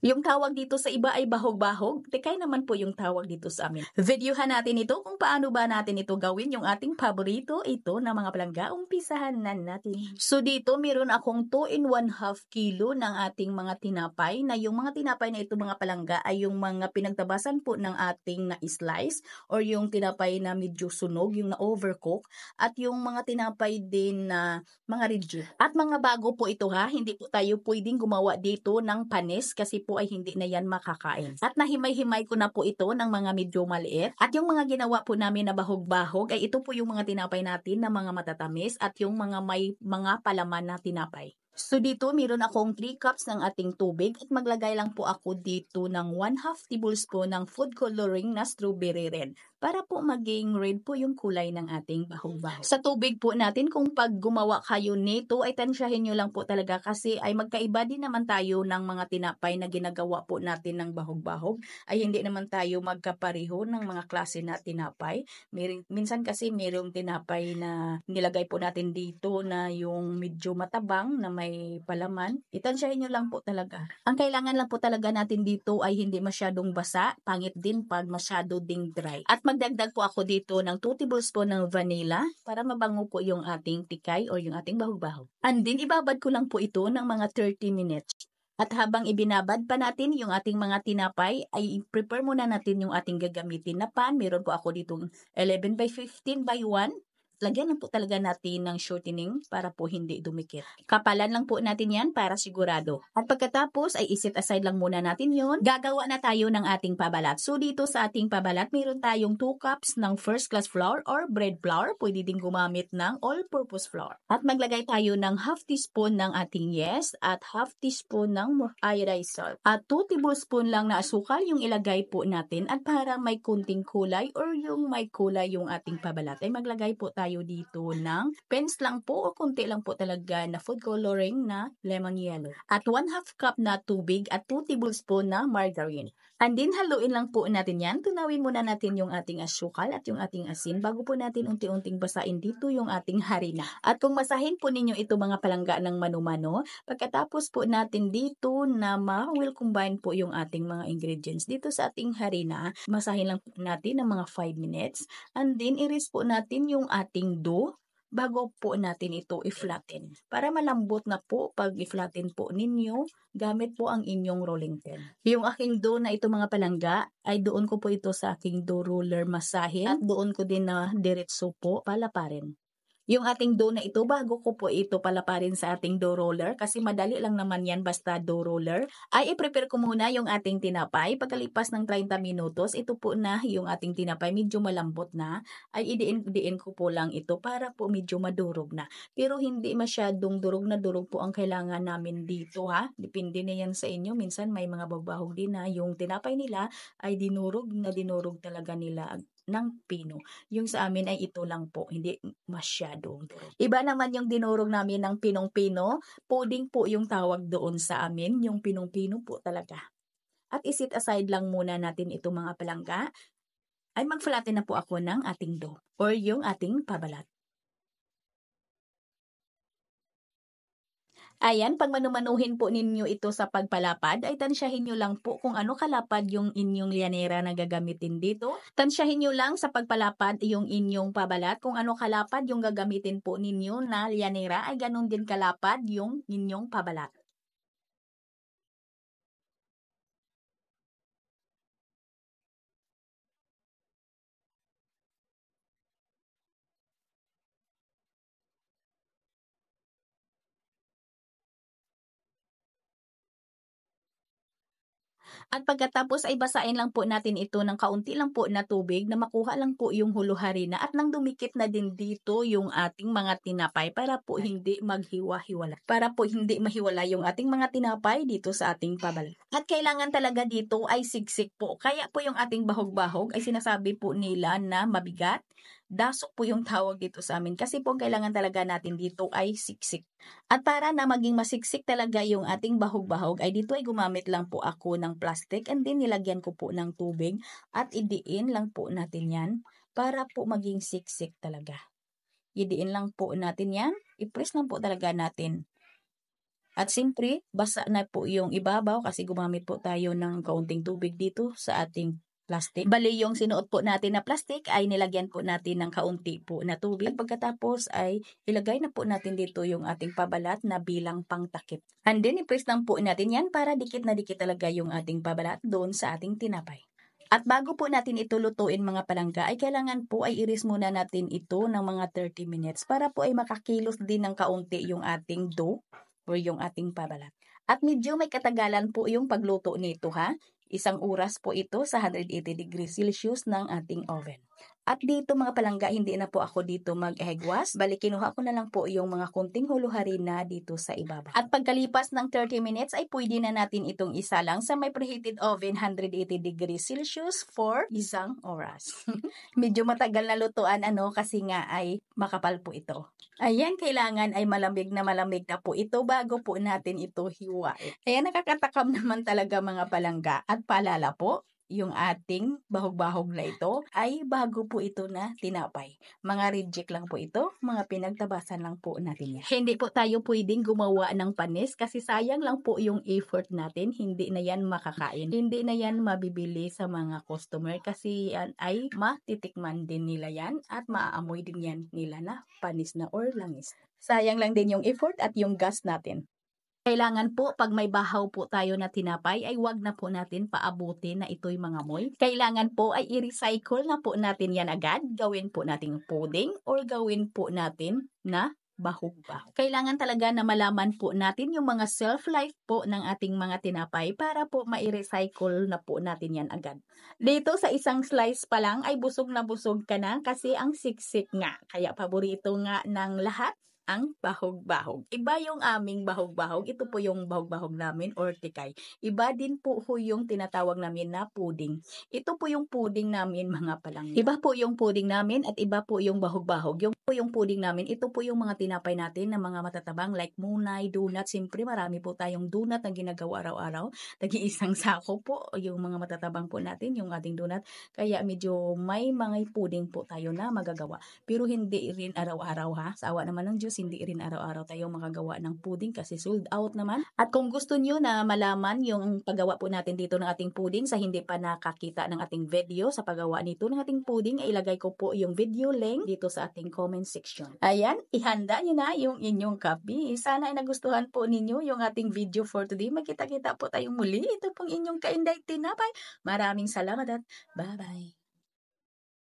Yung tawag dito sa iba ay bahog-bahog, tikay naman po yung tawag dito sa amin. Videohan natin ito kung paano ba natin ito gawin yung ating paborito, ito na mga palangga. Umpisahan na natin. So dito meron akong 2 in 1/2 kilo ng ating mga tinapay, na yung mga tinapay na ito mga palangga ay yung mga pinagtabasan po ng ating na slice or yung tinapay na medyo sunog, yung na overcook, at yung mga tinapay din na mga rigid. At mga bago po ito ha, hindi po tayo pwedeng gumawa dito ng panis kasi po ay hindi na yan makakain. At nahimay-himay ko na po ito ng mga medyo maliit. At yung mga ginawa po namin na bahog-bahog ay ito po yung mga tinapay natin na mga matatamis at yung mga may mga palaman na tinapay. So dito meron akong 3 cups ng ating tubig at maglagay lang po ako dito ng 1/2 tablespoon ng food coloring na strawberry red para po maging red po yung kulay ng ating bahog-bahog. Sa tubig po natin, kung pag gumawa kayo nito ay tansyahin nyo lang po talaga kasi ay magkaiba din naman tayo ng mga tinapay na ginagawa po natin ng bahog-bahog, ay hindi naman tayo magkapareho ng mga klase na tinapay. Minsan kasi mayroong tinapay na nilagay po natin dito na yung medyo matabang na may palaman. Itansyahin nyo lang po talaga. Ang kailangan lang po talaga natin dito ay hindi masyadong basa, pangit din pag masyado ding dry. At magdagdag po ako dito ng 2 tablespoon ng vanilla para mabango po yung ating tikay o yung ating bahog-bahog. And then ibabad ko lang po ito ng mga 30 minutes. At habang ibinabad pa natin yung ating mga tinapay, ay prepare muna natin yung ating gagamitin na pan. Meron po ako ditong 11 by 15 by 1. Lagyan lang po talaga natin ng shortening para po hindi dumikit. Kapalan lang po natin yan para sigurado. At pagkatapos ay iset aside lang muna natin yon. Gagawa na tayo ng ating pabalat. So dito sa ating pabalat, meron tayong 2 cups ng first class flour or bread flour. Pwede din gumamit ng all-purpose flour. At maglagay tayo ng half teaspoon ng ating yes at half teaspoon ng iodized salt. At 2 tablespoon lang na asukal yung ilagay po natin, at para may kunting kulay or yung may kulay yung ating pabalat ay maglagay po tayo dito ng pens lang po o konti lang po talaga na food coloring na lemon yellow. At 1/2 cup na tubig at 2 tablespoon na margarine. And then haluin lang po natin yan. Tunawin muna natin yung ating asukal at yung ating asin bago po natin unti-unting basain dito yung ating harina. At kung masahin po ninyo ito mga palangga ng mano-mano, pagkatapos po natin dito na will combine po yung ating mga ingredients dito sa ating harina, masahin lang po natin ng mga 5 minutes. And then i-rest po natin yung ating dough bago po natin ito i-flatten. Para malambot na po pag i-flatten po ninyo, gamit po ang inyong rolling pin. Yung aking dough na ito mga palangga, ay doon ko po ito sa aking dough roller masahin at doon ko din na diretso po palaparin. Yung ating dough na ito, bago ko po ito palaparin sa ating dough roller, kasi madali lang naman yan basta dough roller, ay i-prepare ko muna yung ating tinapay. Pagkalipas ng 30 minutos, ito po na yung ating tinapay, medyo malambot na, ay idiin ko po lang ito para po medyo madurog na. Pero hindi masyadong durog na durog po ang kailangan namin dito ha. Depende na yan sa inyo. Minsan may mga bagbahog din na yung tinapay nila ay dinurog talaga nila ng pino. Yung sa amin ay ito lang po, hindi masyadong durog. Iba naman yung dinurog namin ng pinong-pino, pudding po yung tawag doon sa amin, yung pinong-pino po talaga. At isit aside lang muna natin ito mga palangga, ay mag-flatten na po ako ng ating dough or yung ating pabalat. Ayan, pag manumanuhin po ninyo ito sa pagpalapad, ay tansyahin nyo lang po kung ano kalapad yung inyong lianera na gagamitin dito. Tansyahin nyo lang sa pagpalapad yung inyong pabalat. Kung ano kalapad yung gagamitin po ninyo na lianera, ay ganun din kalapad yung inyong pabalat. At pagkatapos ay basain lang po natin ito ng kaunti lang po na tubig na makuha lang po yung hulo harina at nang dumikit na din dito yung ating mga tinapay para po hindi maghiwa-hiwala. Para po hindi mahiwala yung ating mga tinapay dito sa ating pabal. At kailangan talaga dito ay siksik po. Kaya po yung ating bahog-bahog ay sinasabi po nila na mabigat. Dasok po yung tawag dito sa amin kasi po kailangan talaga natin dito ay siksik. At para na maging masiksik talaga yung ating bahog-bahog ay dito ay gumamit lang po ako ng plastic and then nilagyan ko po ng tubig at idiin lang po natin yan para po maging siksik talaga. Idiin lang po natin yan, i-press lang po talaga natin. At siyempre, basa na po yung ibabaw kasi gumamit po tayo ng kaunting tubig dito sa ating plastic. Bali, yung sinuot po natin na plastic ay nilagyan po natin ng kaunti po na tubig. At pagkatapos ay ilagay na po natin dito yung ating pabalat na bilang pangtakip. And then, i-press lang po natin yan para dikit na dikit talaga yung ating pabalat doon sa ating tinapay. At bago po natin ito lutuin mga palangga, ay kailangan po ay iris muna natin ito ng mga 30 minutes para po ay makakilos din ng kaunti yung ating dough or yung ating pabalat. At medyo may katagalan po yung pagluto nito ha. 1 oras po ito sa 180 degrees Celsius ng ating oven. At dito mga palangga, hindi na po ako dito mag-egg wash. Bali, kinuha ko na lang po yung mga kunting halo-harina dito sa ibabaw. At pagkalipas ng 30 minutes ay pwede na natin itong isa lang sa may preheated oven 180 degrees Celsius for 1 oras. Medyo matagal na lutuan kasi nga ay makapal po ito. Ayan, kailangan ay malamig na po ito bago po natin ito hiwain. Ayan, nakakatakam naman talaga mga palangga. At paalala po, yung ating bahog-bahog na ito ay bago po ito na tinapay. Mga reject lang po ito, mga pinagtabasan lang po natin yan. Hindi po tayo pwedeng gumawa ng panis kasi sayang lang po yung effort natin. Hindi na yan makakain. Hindi na yan mabibili sa mga customer kasi yan ay matitikman din nila yan at maaamoy din yan nila na panis na or langis. Sayang lang din yung effort at yung gas natin. Kailangan po, pag may bahaw po tayo na tinapay, ay wag na po natin paabutin na ito'y mangamoy. Kailangan po ay i-recycle na po natin yan agad. Gawin po nating pudding or gawin po natin na bahog-bahog. Kailangan talaga na malaman po natin yung mga shelf-life po ng ating mga tinapay para po ma-recycle na po natin yan agad. Dito sa isang slice pa lang ay busog na busog ka na kasi ang siksik nga. Kaya paborito nga ng lahat ang bahog-bahog. Iba yung aming bahog-bahog. Ito po yung bahog-bahog namin or tikay. Iba din po yung tinatawag namin na pudding. Ito po yung pudding namin mga palangga. Iba po yung pudding namin at iba po yung bahog-bahog. Yung po yung pudding namin, ito po yung mga tinapay natin na mga matatabang like munay, donut. Siyempre marami po tayong donut na ginagawa araw-araw. Tagi-isang sako po yung mga matatabang po natin, yung ating donut. Kaya medyo may mga pudding po tayo na magagawa. Pero hindi rin araw-araw ha. Sa awa naman ng Diyos, hindi rin araw-araw tayo makagawa ng pudding kasi sold out naman. At kung gusto nyo na malaman yung paggawa po natin dito ng ating pudding sa hindi pa nakakita ng ating video sa paggawa nito ng ating pudding, ay ilagay ko po yung video link dito sa ating comment section. Ayan, ihanda nyo na yung inyong kape. Sana ay nagustuhan po ninyo yung ating video for today. Magkita-kita po tayong muli. Ito pong inyong kainday tinapay. Maraming salamat at bye-bye.